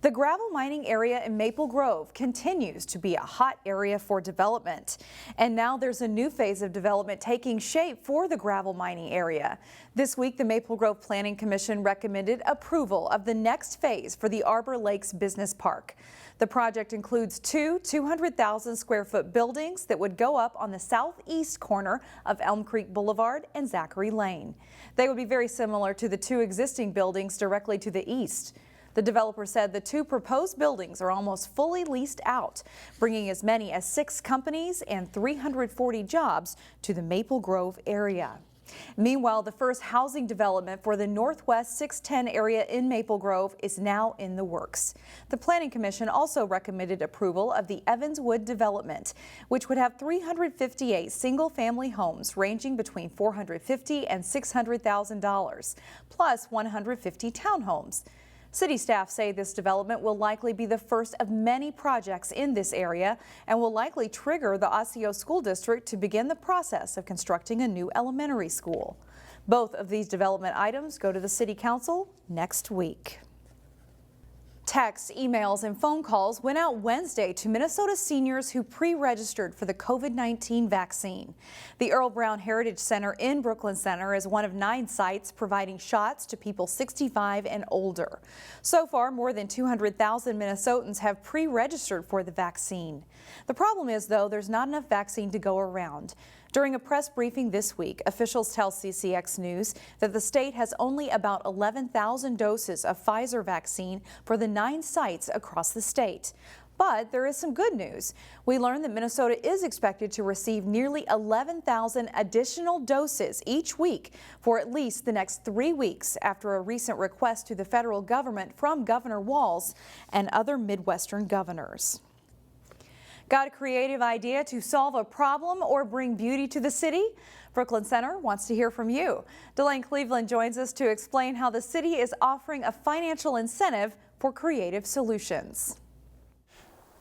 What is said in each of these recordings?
The gravel mining area in Maple Grove continues to be a hot area for development. And now there's a new phase of development taking shape for the gravel mining area. This week, the Maple Grove Planning Commission recommended approval of the next phase for the Arbor Lakes Business Park. The project includes two 200,000 square foot buildings that would go up on the southeast corner of Elm Creek Boulevard and Zachary Lane. They would be very similar to the two existing buildings directly to the east. The developer said the two proposed buildings are almost fully leased out, bringing as many as 6 companies and 340 jobs to the Maple Grove area. Meanwhile, the first housing development for the Northwest 610 area in Maple Grove is now in the works. The Planning Commission also recommended approval of the Evanswood development, which would have 358 single-family homes ranging between $450,000 and $600,000, plus 150 townhomes. City staff say this development will likely be the first of many projects in this area and will likely trigger the Osseo School District to begin the process of constructing a new elementary school. Both of these development items go to the City Council next week. Texts, emails, and phone calls went out Wednesday to Minnesota seniors who pre-registered for the COVID-19 vaccine. The Earl Brown Heritage Center in Brooklyn Center is one of 9 sites providing shots to people 65 and older. So far, more than 200,000 Minnesotans have pre-registered for the vaccine. The problem is, though, there's not enough vaccine to go around. During a press briefing this week, officials tell CCX News that the state has only about 11,000 doses of Pfizer vaccine for the 9 sites across the state. But there is some good news. We learned that Minnesota is expected to receive nearly 11,000 additional doses each week for at least the next 3 weeks after a recent request to the federal government from Governor Walz and other Midwestern governors. Got a creative idea to solve a problem or bring beauty to the city? Brooklyn Center wants to hear from you. Blaine Cleveland joins us to explain how the city is offering a financial incentive for creative solutions.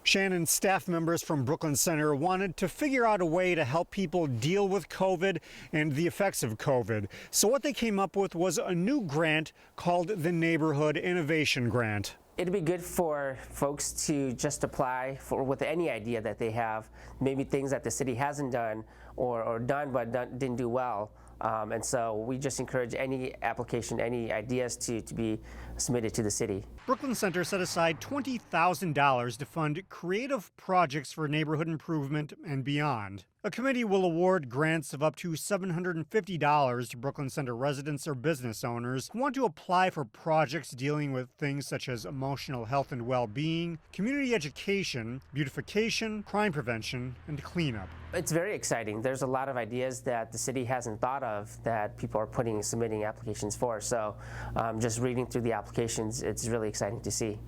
Shannon, staff members from Brooklyn Center wanted to figure out a way to help people deal with COVID and the effects of COVID. So what they came up with was a new grant called the Neighborhood Innovation Grant. It'd be good for folks to just apply for with any idea that they have, maybe things that the city hasn't done or done but didn't do well. And so we just encourage any application, any ideas to be submitted to the city. Brooklyn Center set aside $20,000 to fund creative projects for neighborhood improvement and beyond. A committee will award grants of up to $750 to Brooklyn Center residents or business owners who want to apply for projects dealing with things such as emotional health and well-being, community education, beautification, crime prevention, and cleanup. It's very exciting. There's a lot of ideas that the city hasn't thought of that people are submitting applications for. So just reading through the applications, it's really exciting to see.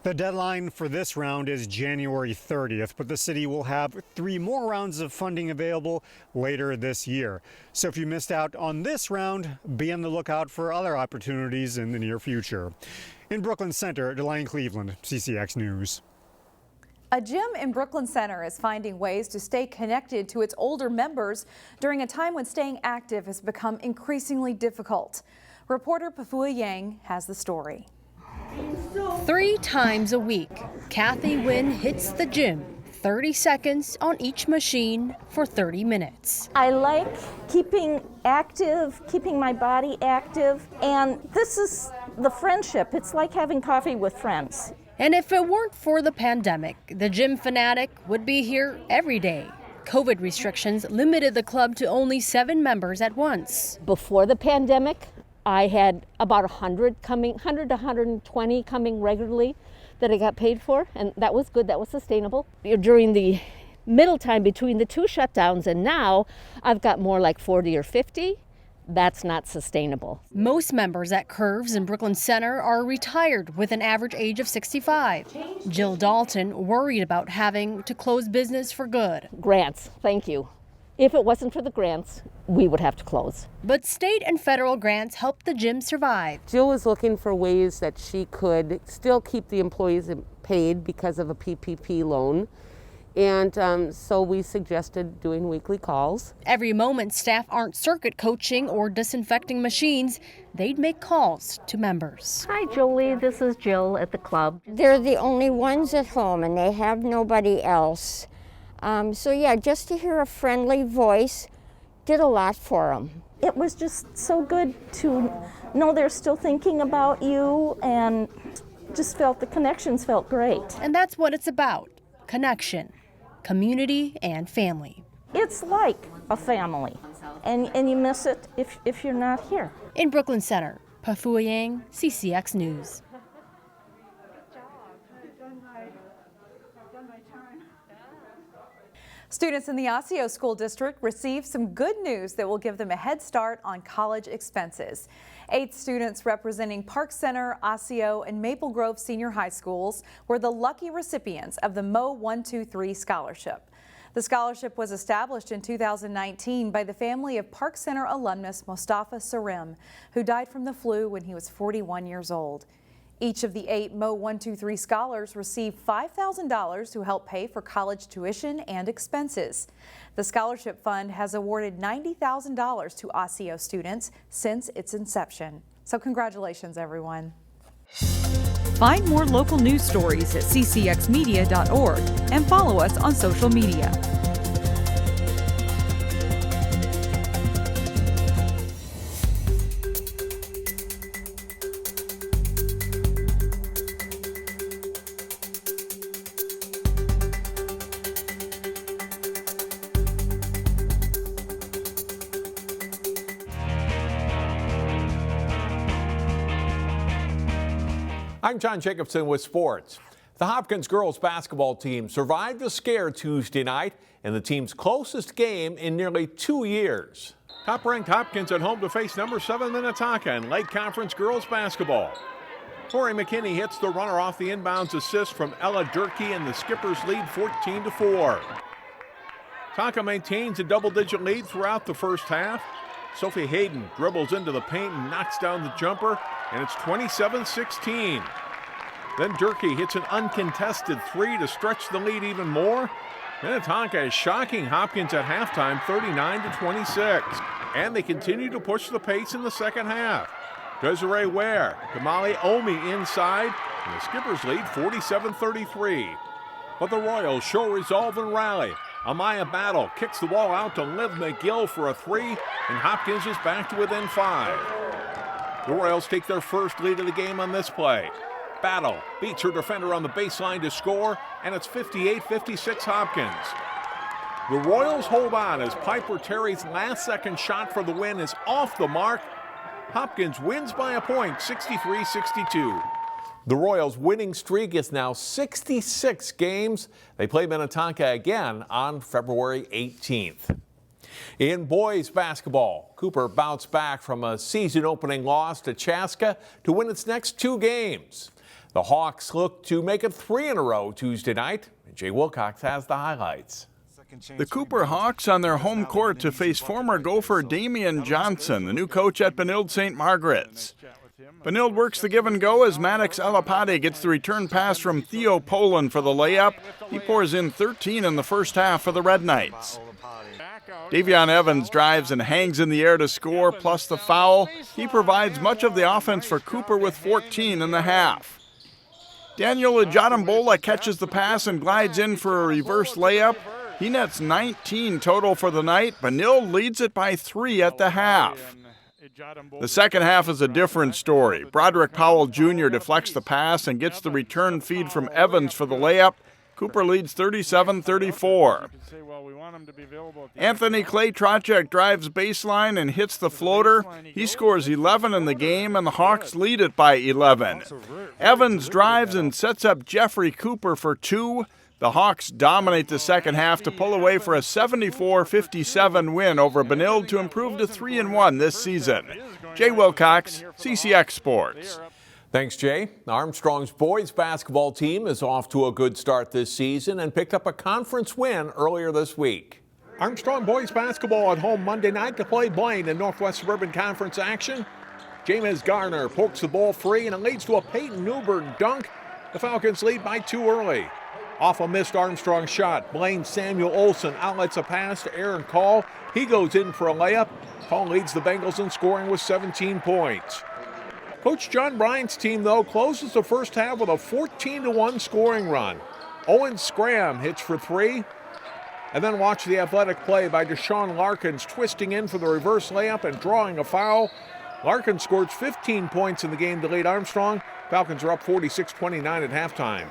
The deadline for this round is January 30th, but the city will have 3 more rounds of funding available later this year. So if you missed out on this round, be on the lookout for other opportunities in the near future. In Brooklyn Center, Blaine Cleveland, CCX News. A gym in Brooklyn Center is finding ways to stay connected to its older members during a time when staying active has become increasingly difficult. Reporter Pafua Yang has the story. 3 times a week, Kathy Wynn hits the gym, 30 seconds on each machine for 30 minutes. I like keeping active, keeping my body active, and this is the friendship. It's like having coffee with friends. And if it weren't for the pandemic, the gym fanatic would be here every day. COVID restrictions limited the club to only 7 members at once. Before the pandemic, I had about 100 to 120 coming regularly that I got paid for, and that was good, that was sustainable. During the middle time between the 2 shutdowns and now, I've got more like 40 or 50. That's not sustainable. Most members at Curves in Brooklyn Center are retired with an average age of 65. Jill Dalton worried about having to close business for good. Grants, thank you. If it wasn't for the grants, we would have to close. But state and federal grants help the gym survive. Jill was looking for ways that she could still keep the employees paid because of a PPP loan And so we suggested doing weekly calls. Every moment staff aren't circuit coaching or disinfecting machines, they'd make calls to members. Hi, Jolie. This is Jill at the club. They're the only ones at home and they have nobody else. So yeah, just to hear a friendly voice did a lot for them. It was just so good to know they're still thinking about you, and just felt the connections felt great. And that's what it's about, connection, community, and family. It's like a family, and you miss it if you're not here. In Brooklyn Center, Pafu Yang, CCX News. Students in the Osseo School District received some good news that will give them a head start on college expenses. 8 students representing Park Center, Osseo, and Maple Grove Senior High Schools were the lucky recipients of the Mo 123 Scholarship. The scholarship was established in 2019 by the family of Park Center alumnus Mustafa Sarim, who died from the flu when he was 41 years old. Each of the 8 Mo 123 scholars received $5,000 to help pay for college tuition and expenses. The scholarship fund has awarded $90,000 to Osseo students since its inception. So congratulations, everyone. Find more local news stories at ccxmedia.org and follow us on social media. I'm John Jacobson with sports. The Hopkins girls basketball team survived a scare Tuesday night in the team's closest game in nearly 2 years. Top-ranked Hopkins at home to face number 7 Minnetonka in Lake Conference girls basketball. Tori McKinney hits the runner off the inbounds assist from Ella Durkee, and the Skippers lead 14-4. Tonka maintains a double-digit lead throughout the first half. Sophie Hayden dribbles into the paint and knocks down the jumper, and it's 27-16. Then Durkee hits an uncontested 3 to stretch the lead even more. Minnetonka is shocking Hopkins at halftime, 39-26. And they continue to push the pace in the second half. Desiree Ware, Kamali Omi inside, and the Skippers lead 47-33. But the Royals show resolve and rally. Amaya Battle kicks the ball out to Liv McGill for a 3, and Hopkins is back to within 5. The Royals take their first lead of the game on this play. Battle beats her defender on the baseline to score, and it's 58-56 Hopkins. The Royals hold on as Piper Terry's last-second shot for the win is off the mark. Hopkins wins by a point, 63-62. The Royals' winning streak is now 66 games. They play Minnetonka again on February 18th. In boys basketball, Cooper bounced back from a season-opening loss to Chaska to win its next 2 games. The Hawks look to make it 3 in a row Tuesday night. Jay Wilcox has the highlights. The Cooper Hawks on their home court to face former Gopher Damian Johnson, the new coach at Benilde St. Margaret's. Benilde works the give and go as Maddox Alapade gets the return pass from Theo Poland for the layup. He pours in 13 in the first half for the Red Knights. Davion Evans drives and hangs in the air to score, plus the foul. He provides much of the offense for Cooper with 14 in the half. Daniel Ejadambola catches the pass and glides in for a reverse layup. He nets 19 total for the night. Benilde leads it by 3 at the half. The second half is a different story. Broderick Powell Jr. deflects the pass and gets the return feed from Evans for the layup. Cooper leads 37-34. Anthony Clay Trocek drives baseline and hits the floater. He scores 11 in the game, and the Hawks lead it by 11. Evans drives and sets up Jeffrey Cooper for 2. The Hawks dominate the second half to pull away for a 74-57 win over Benilde to improve to 3-1 this season. Jay Wilcox, CCX Sports. Thanks, Jay. Armstrong's boys basketball team is off to a good start this season and picked up a conference win earlier this week. Armstrong boys basketball at home Monday night to play Blaine in Northwest Suburban Conference action. James Garner pokes the ball free, and it leads to a Peyton Newburn dunk. The Falcons lead by 2 early. Off a missed Armstrong shot, Blaine Samuel Olsen outlets a pass to Aaron Call. He goes in for a layup. Call leads the Bengals in scoring with 17 points. Coach John Bryant's team, though, closes the first half with a 14-1 scoring run. Owen Scram hits for 3. And then watch the athletic play by Deshaun Larkins, twisting in for the reverse layup and drawing a foul. Larkins scored 15 points in the game to lead Armstrong. Falcons are up 46-29 at halftime.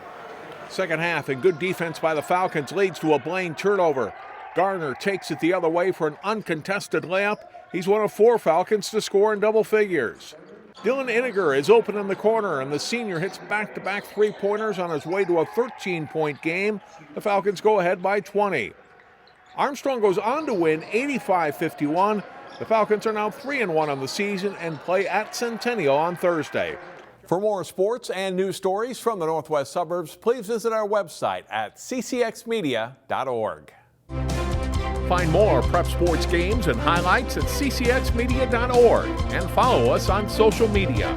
Second half, and good defense by the Falcons leads to a Blaine turnover. Garner takes it the other way for an uncontested layup. He's one of 4 Falcons to score in double figures. Dylan Iniger is open in the corner, and the senior hits back-to-back three-pointers on his way to a 13-point game. The Falcons go ahead by 20. Armstrong goes on to win 85-51. The Falcons are now 3-1 on the season and play at Centennial on Thursday. For more sports and news stories from the Northwest suburbs, please visit our website at ccxmedia.org. Find more prep sports games and highlights at ccxmedia.org and follow us on social media.